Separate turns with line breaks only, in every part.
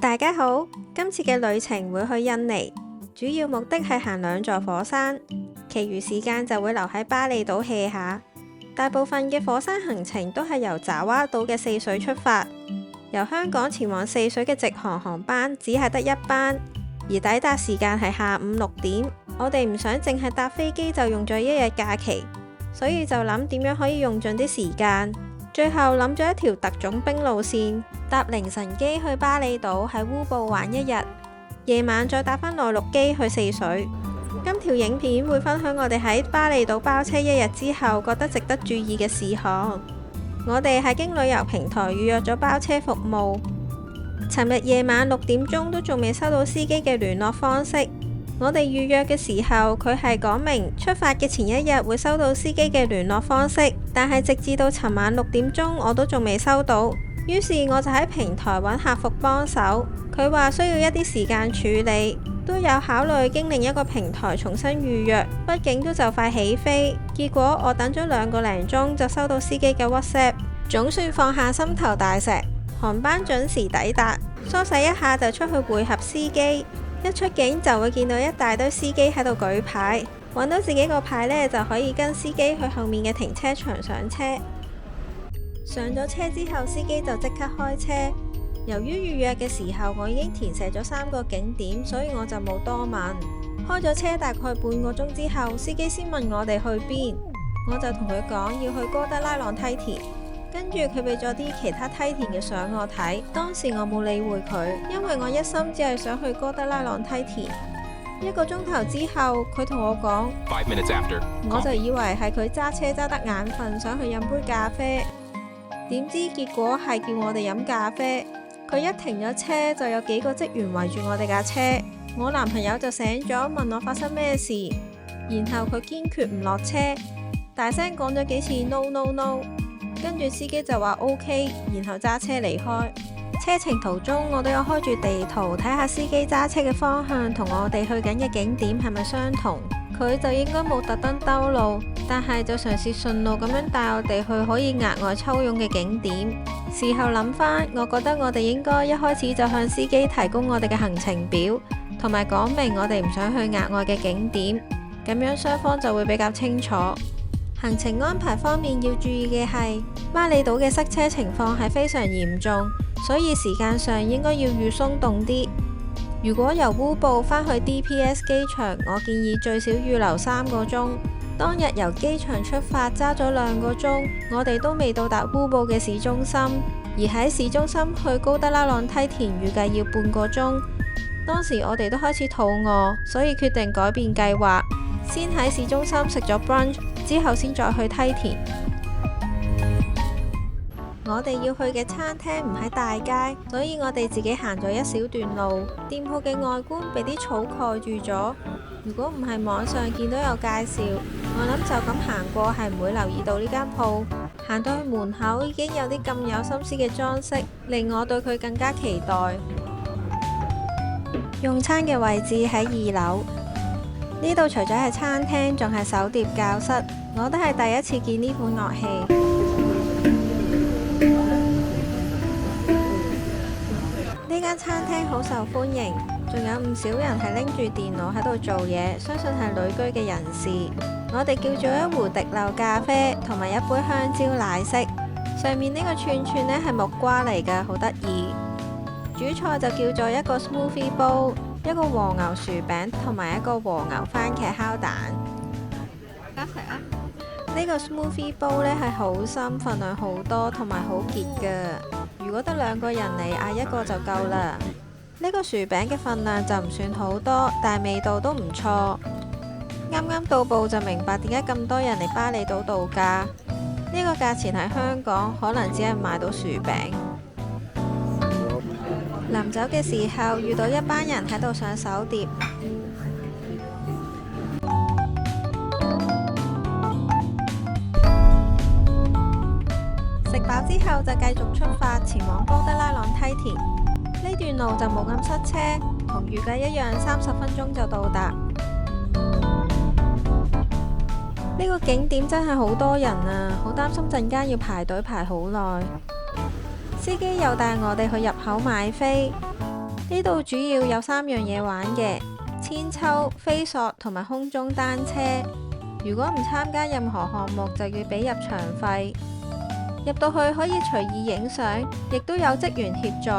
大家好，今次嘅旅程會去印尼，主要目的係行2座火山，其餘時間就會留喺巴厘島 hea 下。大部分嘅火山行程都係由爪哇島嘅4水出發，由香港前往4水嘅直航航班只係得1班，而抵達時間係下午6點。我哋唔想淨係搭飛機就用咗1日假期，所以就諗點樣可以用盡啲時間。最後諗咗一條特種兵路線，搭凌晨機去巴厘島，喺烏布玩1日，夜晚再搭返內陸機去4水。今條影片會分享我哋喺巴厘島包車1日之後覺得值得注意嘅事項。我哋係經旅遊平台預約咗包車服務，尋日夜晚6點鐘都仲未收到司機嘅聯絡方式。我哋預約嘅時候，佢係講明出發嘅前1日會收到司機嘅聯絡方式，但係直至到尋晚6點鐘我都仲未收到。於是我就喺平台揾客服幫手，佢話需要一啲時間處理，都有考慮經另一個平台重新預約，畢竟都就快起飛。結果我等咗2個零鐘就收到司機嘅 WhatsApp， 總算放下心頭大石，航班準時抵達。梳洗一下就出去會合司機。一出境就會見到一大堆司機喺度舉牌，揾到自己個牌呢，就可以跟司機去後面嘅停車場上車。上咗車之後，司機就即刻開車。由於預約嘅時候我已經填寫咗3個景點，所以我就冇多問。開咗車大概半個鐘之後，司機先問我哋去邊，我就同佢講要去哥德拉朗梯田。跟住佢俾咗啲其他梯田嘅相我睇，當時我冇理會佢，因為我一心只係想去哥德拉朗梯田。1個鐘頭之後，佢同我講，5 minutes after， 我就以為係佢揸車揸得眼瞓，想去飲杯咖啡。點知結果係叫我哋飲咖啡。佢一停咗車，就有幾個職員圍住我哋架車。我男朋友就醒咗，問我發生咩事，然後佢堅決唔落車，大聲講咗幾次 no no no。跟住司機就話 OK， 然後揸車離開。車程途中我都有開住地圖睇下司機揸車嘅方向同我哋去緊嘅景點係咪相同。佢就應該冇特登兜路，但係就嘗試順路咁樣帶我哋去可以額外抽佣嘅景點。事後諗返，我覺得我哋應該一開始就向司機提供我哋嘅行程表，同埋講明我哋唔想去額外嘅景點，咁樣雙方就會比較清楚。行程安排方面要注意嘅係，巴厘島嘅塞車情況係非常嚴重，所以時間上應該要預鬆動啲。如果由烏布返去 DPS 機場，我建議最少預留3個鐘。當日由機場出發揸咗2個鐘，我哋都未到達烏布嘅市中心，而喺市中心去高德拉朗梯田預計要半個鐘。當時我哋都開始肚餓，所以決定改變計劃，先喺市中心食咗 brunch，之後先再去梯田。我哋要去嘅餐廳唔喺大街，所以我哋自己行咗一小段路。店鋪嘅外觀被啲草蓋住咗，如果唔係網上見到有介紹，我諗就咁行過係唔會留意到呢間鋪。行到去門口已經有啲咁有心思嘅裝飾，令我對佢更加期待。用餐嘅位置喺2樓。呢度除咗係餐廳，仲係手碟教室，我都係第一次見呢款樂器。呢間餐廳好受歡迎，仲有唔少人係拎住電腦喺度做嘢，相信係旅居嘅人士。我哋叫咗一壺滴漏咖啡，同埋一杯香蕉奶昔。上面呢個串串呢係木瓜嚟㗎，好得意。主菜就叫做一個 smoothie bowl， 一個和牛薯餅同埋一個和牛番茄烤蛋。呢個 smoothie bowl 呢係好深，份量好多，同埋好結㗎。如果得2個人嚟，嗌1個就夠啦。呢個薯餅嘅份量就唔算好多，但係味道都唔錯。啱啱到埗就明白點解咁多人嚟巴厘島度假。呢個價錢喺香港可能只係買到薯餅。臨走嘅時候遇到一班人喺度上手碟。食飽之後就繼續出發前往高德拉朗梯田。呢段路就冇咁塞車，同預計一樣30分鐘就到達。呢個景點真係好多人啊，好擔心陣間要排隊排好耐。司機又帶我哋去入口買飛。呢度主要有3樣嘢玩嘅：韆鞦、飛索同埋空中單車。如果唔參加任何項目，就要俾入場費。入到去可以隨意影相，亦都有職員協助。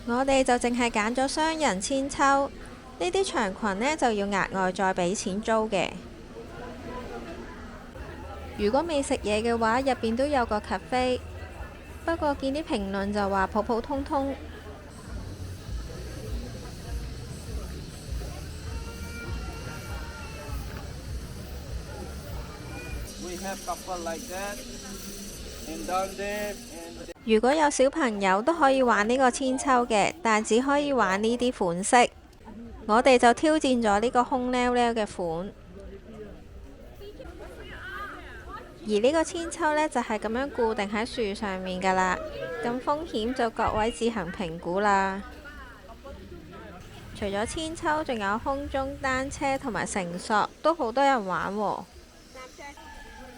我哋就淨係揀咗雙人韆鞦，呢啲長裙呢就要額外再俾錢租嘅。如果未食嘢嘅話，入邊都有個 cafe， 不過見啲評論就話普普通通。如果有小朋友都可以玩呢個韆鞦嘅，但只可以玩呢啲款式。我哋就挑戰咗呢個空溜溜嘅款。而呢個韆鞦呢，就係咁樣固定喺樹上面噶啦，咁風險就各位自行評估啦。除咗韆鞦，仲有空中單車同埋繩索，都好多人玩喎。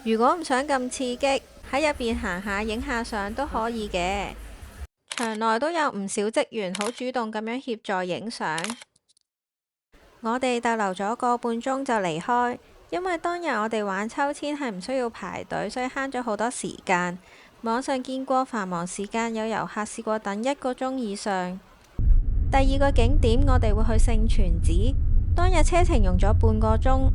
如果唔想咁刺激，喺入邊行下影下相都可以嘅。場內都有唔少職員好主動咁樣協助影相。我哋逗留咗個半鐘就離開。因為當日我哋玩秋千係唔需要排隊，所以慳咗好多時間。網上見過繁忙時間有遊客試過等1個鐘以上。第2個景點我哋會去聖泉寺，當日車程用咗半個鐘。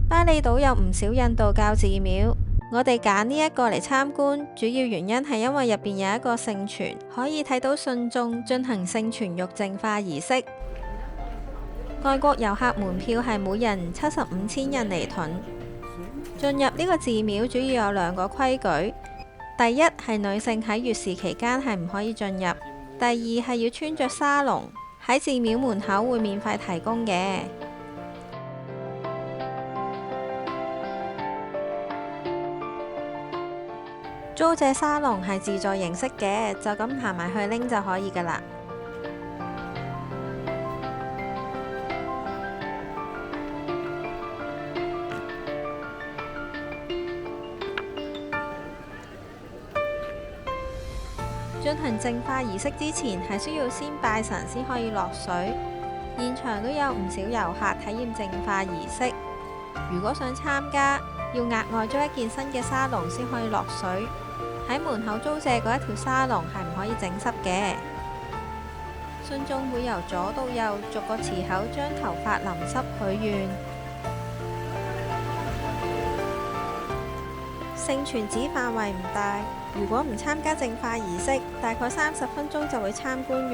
巴厘島有唔少印度教寺廟，我哋揀呢一個嚟參觀，主要原因係因為入邊有一個聖泉，可以睇到信眾進行聖泉浴淨化儀式。外國遊客門票係每人75千印尼盾。進入呢個寺廟主要有2個規矩：第一係女性喺月事期間係唔可以進入；第二係要穿着沙龍，喺寺廟門口會免費提供嘅。租借沙龍係自助形式嘅，就咁行埋去拎就可以噶啦。進行淨化儀式之前，係需要先拜神先可以落水。現場都有唔少遊客體驗淨化儀式。如果想參加，要額外租一件新嘅沙龍先可以落水。喺門口租借嗰一條沙龍係唔可以整濕嘅。信眾會由左到右逐個池口將頭髮淋濕許願。聖泉寺範圍唔大，如果唔參加淨化儀式，大概30分鐘就會參觀完。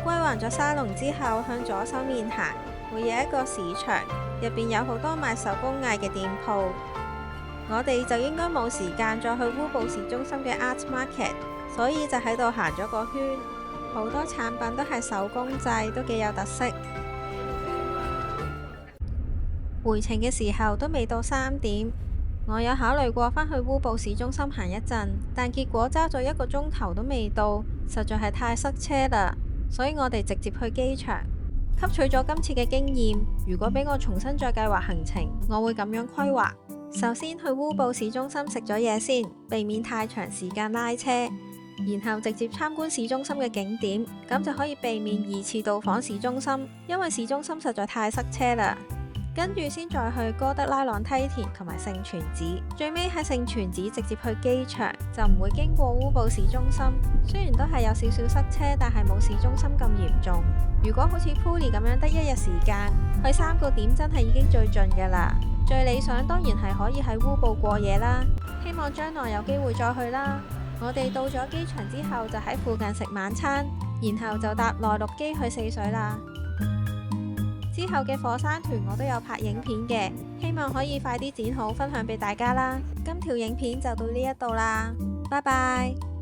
歸還咗沙龍之後，向左手面行，會有一個市場，入邊有好多賣手工藝嘅店鋪。我哋就應該冇時間再去烏布市中心嘅 Art Market， 所以就喺度行咗個圈。好多產品都係手工製，都幾有特色。回程嘅時候都未到3點，我有考慮過返去烏布市中心行一陣，但結果揸咗1個鐘頭都未到，實在係太塞車啦，所以我哋直接去機場。吸取咗今次嘅經驗，如果俾我重新再計劃行程，我會咁樣規劃。首先去烏布市中心食咗嘢先，避免太長時間拉車，然後直接參觀市中心嘅景點，咁就可以避免2次到訪市中心，因為市中心實在太塞車啦。跟住先再去哥德拉朗梯田同埋聖泉寺，最尾喺聖泉寺直接去機場，就唔會經過烏布市中心。雖然都係有少少塞車，但係冇市中心咁嚴重。如果好似 Puli 咁樣得1日時間，去3個點真係已經最盡㗎啦。最理想當然係可以喺烏布過夜啦，希望將來有機會再去啦。我哋到咗機場之後就喺附近食晚餐，然後就搭內陸機去4水啦。之後嘅火山團我都有拍影片嘅，希望可以快啲剪好分享俾大家啦。今條影片就到呢一度啦，拜拜。